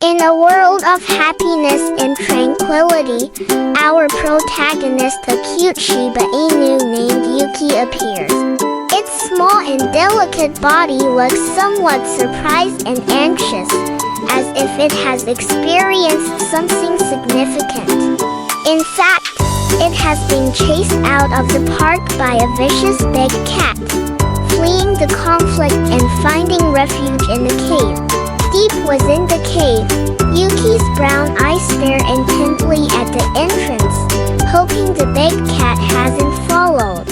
In a world of happiness and tranquility, our protagonist, a cute Shiba Inu named Yuki, appears. Its small and delicate body looks somewhat surprised and anxious, as if it has experienced something significant. In fact, it has been chased out of the park by a vicious big cat, fleeing the conflict and finding refuge in a cave. Deep within the cave, Yuki's brown eyes stare intently at the entrance, hoping the big cat hasn't followed.